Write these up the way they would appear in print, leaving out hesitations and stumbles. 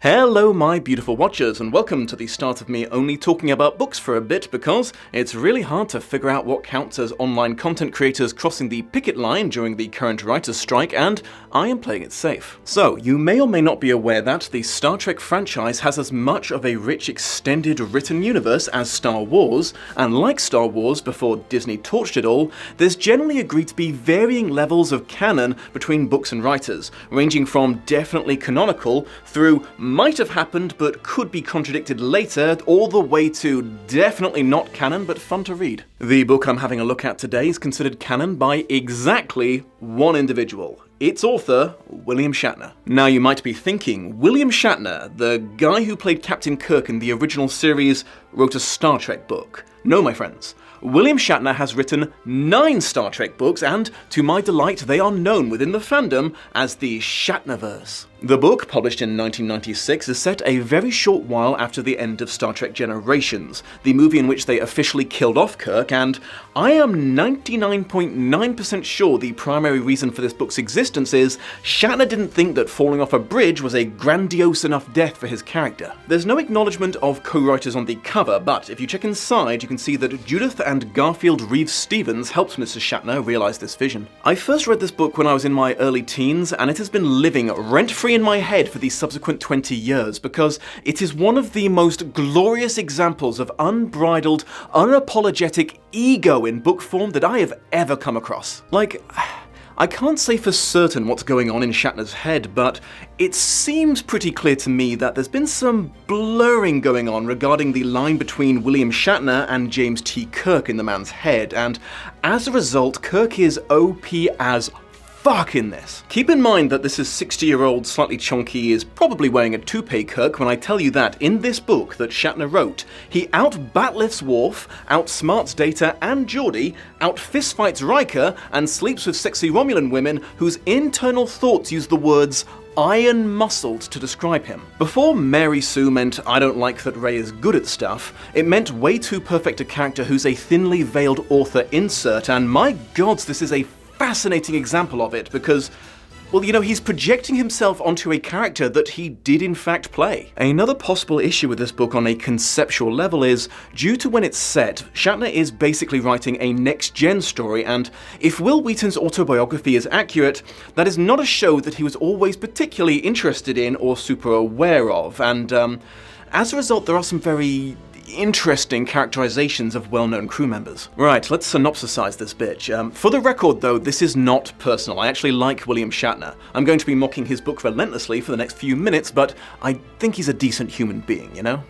Hello my beautiful watchers, and welcome to the start of me only talking about books for a bit because it's really hard to figure out what counts as online content creators crossing the picket line during the current writers' strike, and I am playing it safe. So, you may or may not be aware that the Star Trek franchise has as much of a rich extended written universe as Star Wars, and like Star Wars before Disney torched it all, there's generally agreed to be varying levels of canon between books and writers, ranging from definitely canonical through might have happened but could be contradicted later, all the way to definitely not canon but fun to read. The book I'm having a look at today is considered canon by exactly one individual. Its author, William Shatner. Now you might be thinking, William Shatner, the guy who played Captain Kirk in the original series, wrote a Star Trek book. No, my friends. William Shatner has written 9 Star Trek books, and to my delight, they are known within the fandom as the Shatnerverse. The book, published in 1996, is set a very short while after the end of Star Trek Generations, the movie in which they officially killed off Kirk, and I am 99.9% sure the primary reason for this book's existence is Shatner didn't think that falling off a bridge was a grandiose enough death for his character. There's no acknowledgement of co-writers on the cover, but if you check inside, you can see that Judith and Garfield Reeves-Stevens helped Mr. Shatner realize this vision. I first read this book when I was in my early teens, and it has been living rent-free in my head for the subsequent 20 years because it is one of the most glorious examples of unbridled, unapologetic ego in book form that I have ever come across. Like, I can't say for certain what's going on in Shatner's head, but it seems pretty clear to me that there's been some blurring going on regarding the line between William Shatner and James T. Kirk in the man's head, and as a result, Kirk is OP as fuck in this. Keep in mind that this is 60-year-old, slightly chunky, is probably wearing a toupee Kirk when I tell you that in this book that Shatner wrote, he out-batlifts Worf, outsmarts Data and Geordi, out-fistfights Riker, and sleeps with sexy Romulan women whose internal thoughts use the words iron-muscled to describe him. Before Mary Sue meant I don't like that Ray is good at stuff, it meant way too perfect a character who's a thinly veiled author insert, and my gods, this is a fascinating example of it because, well, you know, he's projecting himself onto a character that he did in fact play. Another possible issue with this book on a conceptual level is, due to when it's set, Shatner is basically writing a next-gen story, and if Will Wheaton's autobiography is accurate, that is not a show that he was always particularly interested in or super aware of, and as a result there are some very interesting characterizations of well-known crew members. Right, let's synopsisize this bitch. For the record though, this is not personal. I actually like William Shatner. I'm going to be mocking his book relentlessly for the next few minutes, but I think he's a decent human being, you know?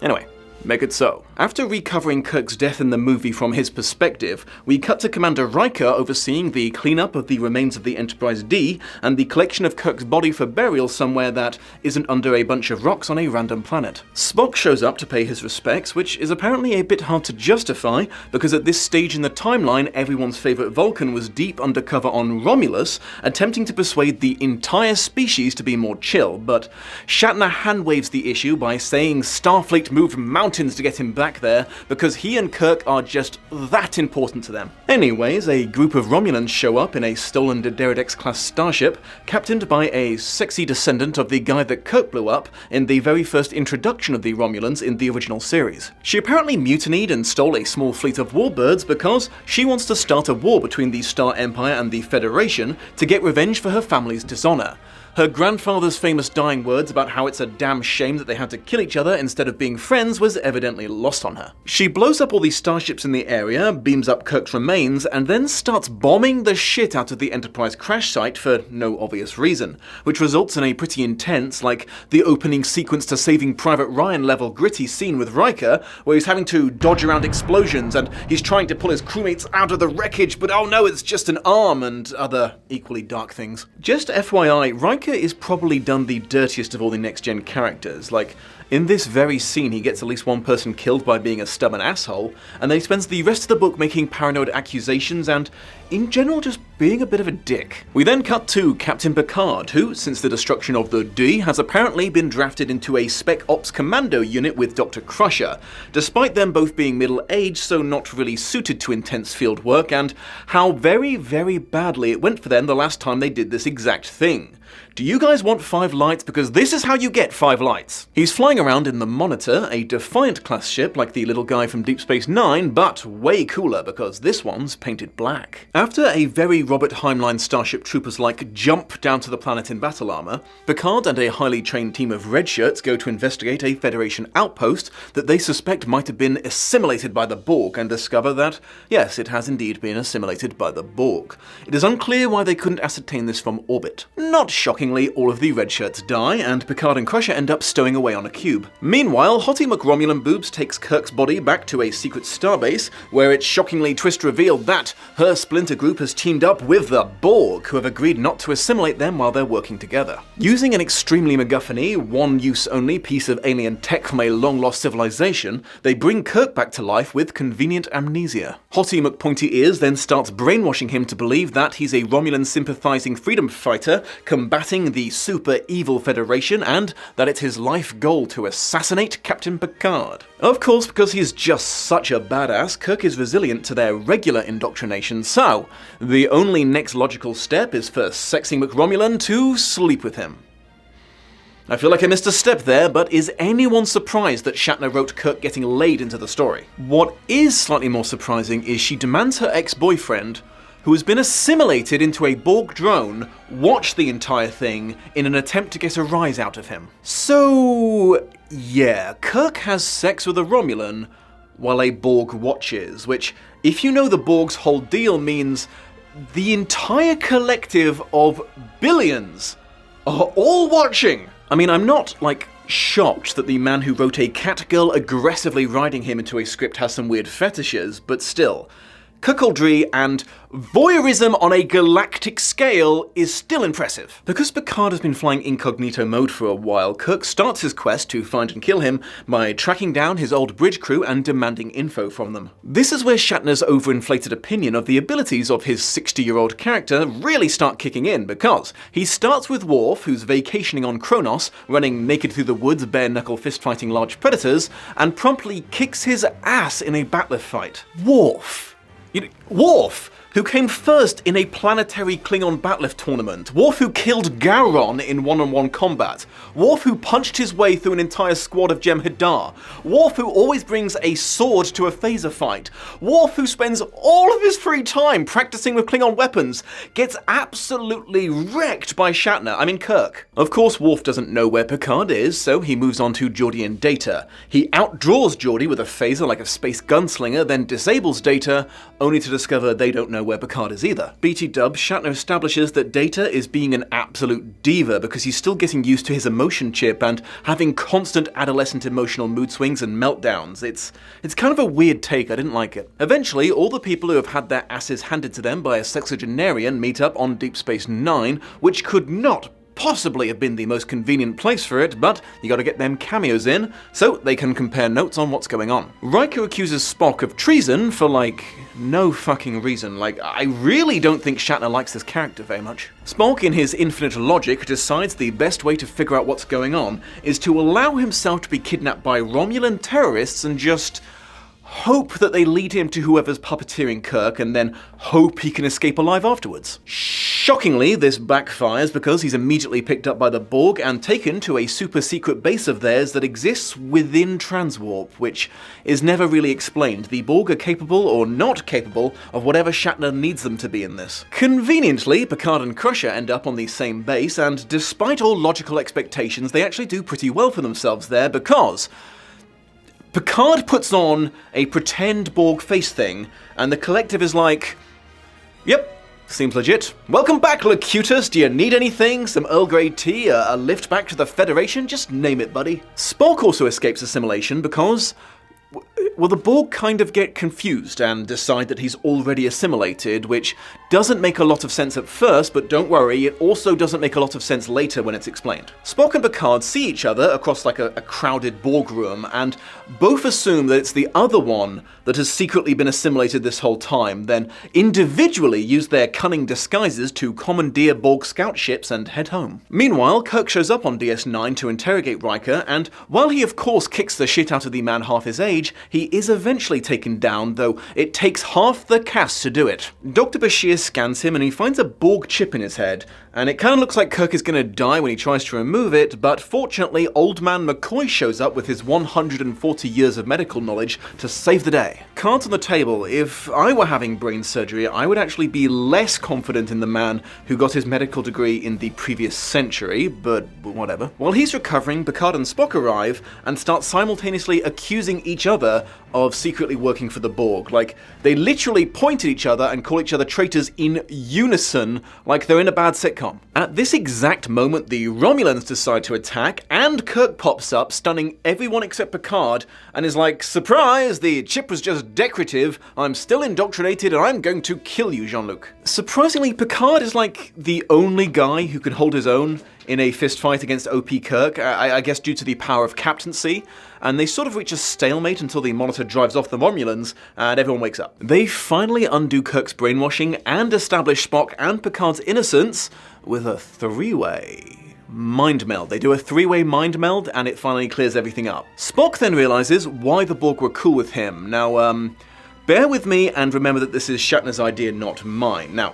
Anyway, make it so. After recovering Kirk's death in the movie from his perspective, we cut to Commander Riker overseeing the cleanup of the remains of the Enterprise D and the collection of Kirk's body for burial somewhere that isn't under a bunch of rocks on a random planet. Spock shows up to pay his respects, which is apparently a bit hard to justify because at this stage in the timeline, everyone's favorite Vulcan was deep undercover on Romulus, attempting to persuade the entire species to be more chill, but Shatner handwaves the issue by saying Starfleet moved mountains to get him back there because he and Kirk are just that important to them. Anyways, a group of Romulans show up in a stolen Derridex-class starship, captained by a sexy descendant of the guy that Kirk blew up in the very first introduction of the Romulans in the original series. She apparently mutinied and stole a small fleet of warbirds because she wants to start a war between the Star Empire and the Federation to get revenge for her family's dishonor. Her grandfather's famous dying words about how it's a damn shame that they had to kill each other instead of being friends was evidently lost on her. She blows up all these starships in the area, beams up Kirk's remains, and then starts bombing the shit out of the Enterprise crash site for no obvious reason, which results in a pretty intense, like the opening sequence to Saving Private Ryan level gritty scene with Riker, where he's having to dodge around explosions and he's trying to pull his crewmates out of the wreckage, but oh no, it's just an arm and other equally dark things. Just FYI, Riker is probably done the dirtiest of all the next-gen characters. Like, in this very scene he gets at least one person killed by being a stubborn asshole, and then he spends the rest of the book making paranoid accusations and, in general, just being a bit of a dick. We then cut to Captain Picard, who, since the destruction of the D, has apparently been drafted into a Spec Ops Commando unit with Dr. Crusher, despite them both being middle-aged, so not really suited to intense field work, and how very, very badly it went for them the last time they did this exact thing. Do you guys want 5 lights? Because this is how you get 5 lights. He's flying around in the Monitor, a Defiant-class ship like the little guy from Deep Space Nine, but way cooler because this one's painted black. After a very Robert Heinlein Starship Troopers-like jump down to the planet in battle armor, Picard and a highly trained team of red shirts go to investigate a Federation outpost that they suspect might have been assimilated by the Borg and discover that, yes, it has indeed been assimilated by the Borg. It is unclear why they couldn't ascertain this from orbit. Not shockingly, all of the red shirts die, and Picard and Crusher end up stowing away on a cube. Meanwhile, Hottie McRomulan Boobs takes Kirk's body back to a secret starbase, where it's shockingly twist-revealed that her splinter group has teamed up with the Borg, who have agreed not to assimilate them while they're working together. Using an extremely MacGuffin-y, one-use-only piece of alien tech from a long-lost civilization, they bring Kirk back to life with convenient amnesia. Hottie McPointy-Ears then starts brainwashing him to believe that he's a Romulan-sympathizing freedom fighter combating the super-evil Federation, and that it's his life goal to assassinate Captain Picard. Of course, because he's just such a badass, Kirk is resilient to their regular indoctrination, so the only next logical step is for Sexy McRomulan to sleep with him. I feel like I missed a step there, but is anyone surprised that Shatner wrote Kirk getting laid into the story? What is slightly more surprising is she demands her ex-boyfriend, who has been assimilated into a Borg drone, watch the entire thing in an attempt to get a rise out of him. So, yeah, Kirk has sex with a Romulan while a Borg watches, which, if you know the Borg's whole deal, means the entire collective of billions are all watching. I mean, I'm not, shocked that the man who wrote a catgirl aggressively riding him into a script has some weird fetishes, but still, cuckoldry and voyeurism on a galactic scale is still impressive. Because Picard has been flying incognito mode for a while, Kirk starts his quest to find and kill him by tracking down his old bridge crew and demanding info from them. This is where Shatner's overinflated opinion of the abilities of his 60-year-old character really start kicking in, because he starts with Worf, who's vacationing on Kronos, running naked through the woods, bare-knuckle fist-fighting large predators, and promptly kicks his ass in a bat'leth fight. Worf! Worf, who came first in a planetary Klingon bat'leth tournament. Worf who killed Gowron in one-on-one combat. Worf who punched his way through an entire squad of Jem'Hadar. Worf who always brings a sword to a phaser fight. Worf who spends all of his free time practicing with Klingon weapons, gets absolutely wrecked by Shatner, Kirk. Of course, Worf doesn't know where Picard is, so he moves on to Geordi and Data. He outdraws Geordi with a phaser like a space gunslinger, then disables Data, only to discover they don't know where Picard is either. BT dub, Shatner establishes that Data is being an absolute diva because he's still getting used to his emotion chip and having constant adolescent emotional mood swings and meltdowns. It's kind of a weird take, I didn't like it. Eventually, all the people who have had their asses handed to them by a sexagenarian meet up on Deep Space Nine, which could not possibly have been the most convenient place for it, but you gotta get them cameos in, so they can compare notes on what's going on. Riker accuses Spock of treason for, no fucking reason. I really don't think Shatner likes this character very much. Spock, in his infinite logic, decides the best way to figure out what's going on is to allow himself to be kidnapped by Romulan terrorists and just hope that they lead him to whoever's puppeteering Kirk, and then hope he can escape alive afterwards. Shockingly, this backfires because he's immediately picked up by the Borg and taken to a super-secret base of theirs that exists within Transwarp, which is never really explained. The Borg are capable or not capable of whatever Shatner needs them to be in this. Conveniently, Picard and Crusher end up on the same base, and despite all logical expectations, they actually do pretty well for themselves there because Picard puts on a pretend Borg face thing, and the collective is like, yep, seems legit. Welcome back, Locutus. Do you need anything? Some Earl Grey tea? A lift back to the Federation? Just name it, buddy. Spock also escapes assimilation because, well, the Borg kind of get confused and decide that he's already assimilated, which doesn't make a lot of sense at first, but don't worry, it also doesn't make a lot of sense later when it's explained. Spock and Picard see each other across a crowded Borg room, and both assume that it's the other one that has secretly been assimilated this whole time, then individually use their cunning disguises to commandeer Borg scout ships and head home. Meanwhile, Kirk shows up on DS9 to interrogate Riker, and while he of course kicks the shit out of the man half his age, he is eventually taken down, though it takes half the cast to do it. Dr. Bashir scans him and he finds a Borg chip in his head, and it kind of looks like Kirk is going to die when he tries to remove it, but fortunately Old Man McCoy shows up with his 140 years of medical knowledge to save the day. Cards on the table, if I were having brain surgery, I would actually be less confident in the man who got his medical degree in the previous century, but whatever. While he's recovering, Picard and Spock arrive and start simultaneously accusing each other of secretly working for the Borg. Like, they literally point at each other and call each other traitors in unison, like they're in a bad sitcom. At this exact moment, the Romulans decide to attack, and Kirk pops up, stunning everyone except Picard, and is like, "Surprise, the chip was just decorative, I'm still indoctrinated, and I'm going to kill you, Jean-Luc." Surprisingly, Picard is like the only guy who can hold his own in a fistfight against OP Kirk, I guess due to the power of captaincy, and they sort of reach a stalemate until the monitor drives off the Romulans, and everyone wakes up. They finally undo Kirk's brainwashing and establish Spock and Picard's innocence with a three-way mind meld. They do a three-way mind meld, and it finally clears everything up. Spock then realizes why the Borg were cool with him. Now, bear with me and remember that this is Shatner's idea, not mine. Now,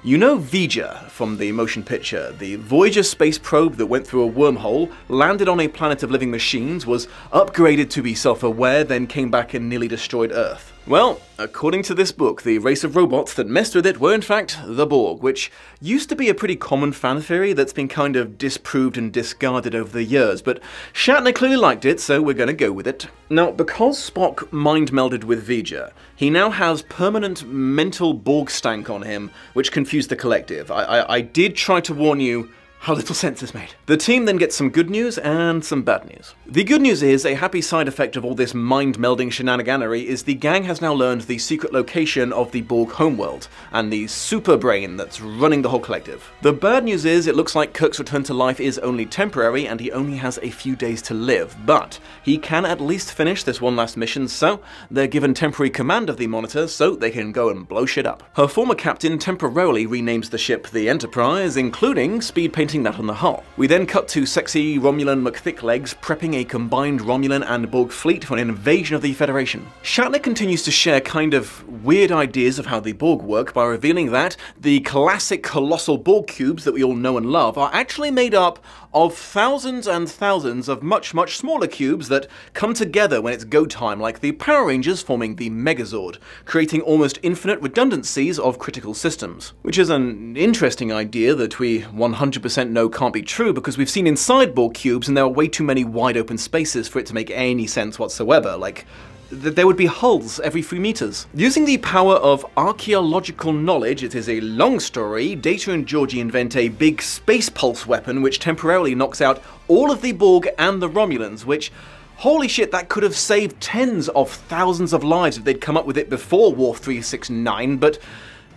you know V'Ger from the motion picture, the Voyager space probe that went through a wormhole, landed on a planet of living machines, was upgraded to be self-aware, then came back and nearly destroyed Earth. Well, according to this book, the race of robots that messed with it were in fact the Borg, which used to be a pretty common fan theory that's been kind of disproved and discarded over the years, but Shatner clearly liked it, so we're gonna go with it. Now, because Spock mind-melded with V'Ger, he now has permanent mental Borg stank on him, which confused the collective. I did try to warn you how little sense this made. The team then gets some good news and some bad news. The good news is, a happy side effect of all this mind-melding shenaniganery is the gang has now learned the secret location of the Borg homeworld, and the super brain that's running the whole collective. The bad news is, it looks like Kirk's return to life is only temporary, and he only has a few days to live, but he can at least finish this one last mission, so they're given temporary command of the Monitor so they can go and blow shit up. Her former captain temporarily renames the ship the Enterprise, including speed painting that on the hull. We then cut to sexy Romulan McThicklegs prepping a combined Romulan and Borg fleet for an invasion of the Federation. Shatner continues to share kind of weird ideas of how the Borg work by revealing that the classic colossal Borg cubes that we all know and love are actually made up of thousands and thousands of much, much smaller cubes that come together when it's go time, like the Power Rangers forming the Megazord, creating almost infinite redundancies of critical systems. Which is an interesting idea that we 100% know can't be true, because we've seen inside Borg cubes and there are way too many wide open spaces for it to make any sense whatsoever, like there would be hulls every 3 meters. Using the power of archaeological knowledge, it is a long story, Data and Georgie invent a big space pulse weapon which temporarily knocks out all of the Borg and the Romulans, which, holy shit, that could have saved tens of thousands of lives if they'd come up with it before War 369, but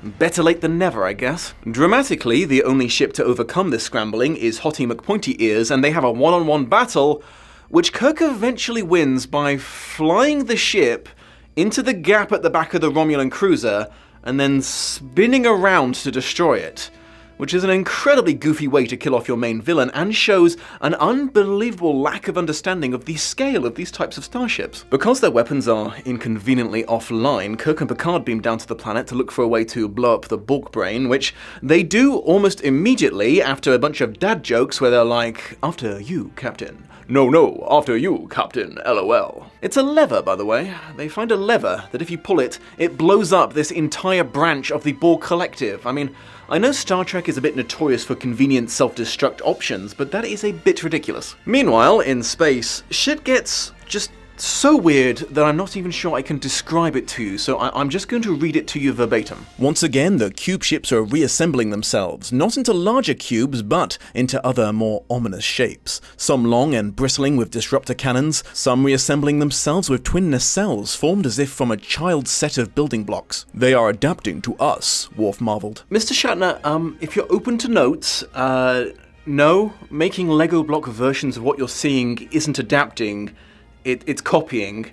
better late than never, I guess. Dramatically, the only ship to overcome this scrambling is Hottie McPointy Ears, and they have a one-on-one battle, which Kirk eventually wins by flying the ship into the gap at the back of the Romulan cruiser and then spinning around to destroy it, which is an incredibly goofy way to kill off your main villain and shows an unbelievable lack of understanding of the scale of these types of starships. Because their weapons are inconveniently offline, Kirk and Picard beam down to the planet to look for a way to blow up the Borg brain, which they do almost immediately after a bunch of dad jokes where they're like, "After you, Captain." No, after you, Captain, LOL. It's a lever, by the way. They find a lever that if you pull it, it blows up this entire branch of the Borg collective. I mean, I know Star Trek is a bit notorious for convenient self-destruct options, but that is a bit ridiculous. Meanwhile, in space, shit gets just so weird that I'm not even sure I can describe it to you, so I'm just going to read it to you verbatim. Once again, the cube ships are reassembling themselves, not into larger cubes, but into other, more ominous shapes. Some long and bristling with disruptor cannons, some reassembling themselves with twin nacelles formed as if from a child's set of building blocks. They are adapting to us, Worf marveled. Mr. Shatner, if you're open to notes, no, making Lego block versions of what you're seeing isn't adapting. It's copying,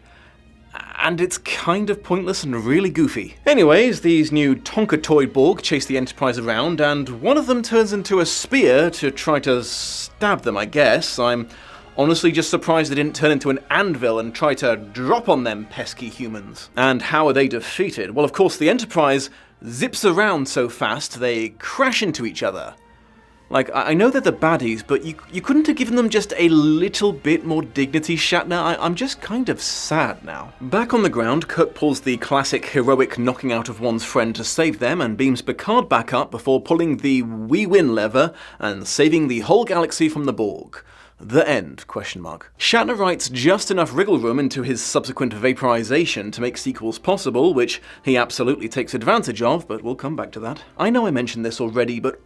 and it's kind of pointless and really goofy. Anyways, these new Tonka-toy Borg chase the Enterprise around, and one of them turns into a spear to try to stab them, I guess. I'm honestly just surprised they didn't turn into an anvil and try to drop on them pesky humans. And how are they defeated? Well, of course, the Enterprise zips around so fast they crash into each other. Like, I know they're the baddies, but you couldn't have given them just a little bit more dignity, Shatner? I'm just kind of sad now. Back on the ground, Kirk pulls the classic heroic knocking out of one's friend to save them and beams Picard back up before pulling the "we win" lever and saving the whole galaxy from the Borg. The end, ? Shatner writes just enough wriggle room into his subsequent vaporization to make sequels possible, which he absolutely takes advantage of, but we'll come back to that. I know I mentioned this already, but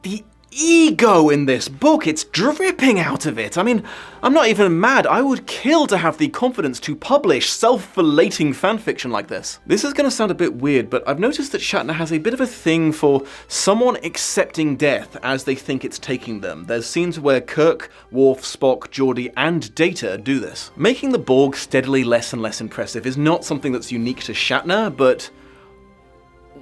the ego in this book, it's dripping out of it. I mean, I'm not even mad. I would kill to have the confidence to publish self-felating fanfiction like this. This is going to sound a bit weird, but I've noticed that Shatner has a bit of a thing for someone accepting death as they think it's taking them. There's scenes where Kirk, Worf, Spock, Geordi, and Data do this. Making the Borg steadily less and less impressive is not something that's unique to Shatner, but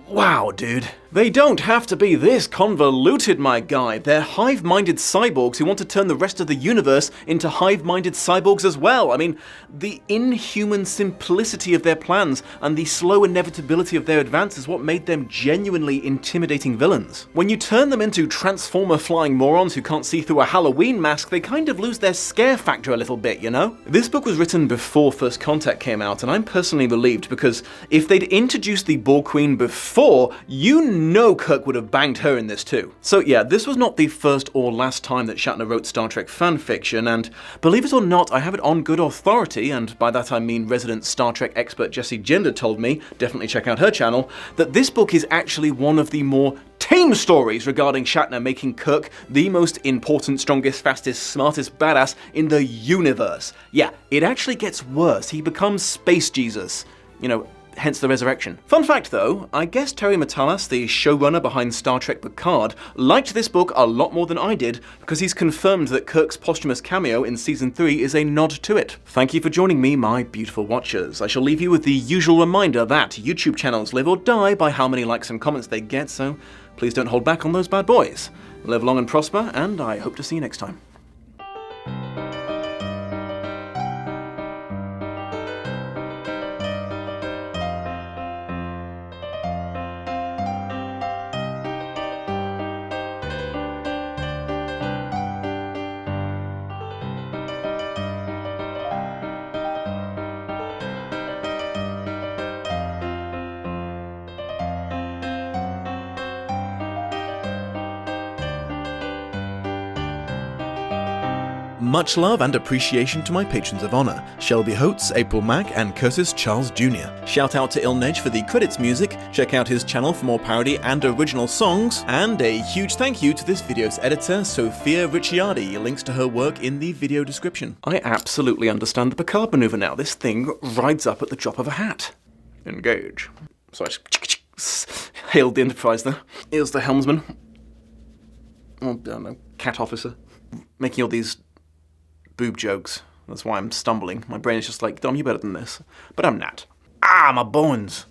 wow, dude. They don't have to be this convoluted, my guy. They're hive-minded cyborgs who want to turn the rest of the universe into hive-minded cyborgs as well. I mean, the inhuman simplicity of their plans and the slow inevitability of their advance is what made them genuinely intimidating villains. When you turn them into transformer-flying morons who can't see through a Halloween mask, they kind of lose their scare factor a little bit, you know? This book was written before First Contact came out, and I'm personally relieved because if they'd introduced the Borg Queen before, you know Kirk would have banged her in this too. So yeah, this was not the first or last time that Shatner wrote Star Trek fanfiction, and believe it or not, I have it on good authority, and by that I mean resident Star Trek expert Jessie Gender told me, definitely check out her channel, that this book is actually one of the more tame stories regarding Shatner making Kirk the most important, strongest, fastest, smartest badass in the universe. Yeah, it actually gets worse. He becomes Space Jesus. You know, hence the resurrection. Fun fact though, I guess Terry Matalas, the showrunner behind Star Trek Picard, liked this book a lot more than I did because he's confirmed that Kirk's posthumous cameo in Season 3 is a nod to it. Thank you for joining me, my beautiful watchers. I shall leave you with the usual reminder that YouTube channels live or die by how many likes and comments they get, so please don't hold back on those bad boys. Live long and prosper, and I hope to see you next time. Much love and appreciation to my patrons of honor, Shelby Holtz, April Mack, and Curtis Charles Jr. Shout out to Ilnej for the credits music, check out his channel for more parody and original songs, and a huge thank you to this video's editor, Sophia Ricciardi. Links to her work in the video description. I absolutely understand the Picard maneuver now. This thing rides up at the drop of a hat. Engage. So I just hailed the Enterprise there. Here's the helmsman. Oh, I don't know, cat officer. Making all these boob jokes. That's why I'm stumbling. My brain is just like, Dom, you're better than this. But I'm not. Ah, my bones!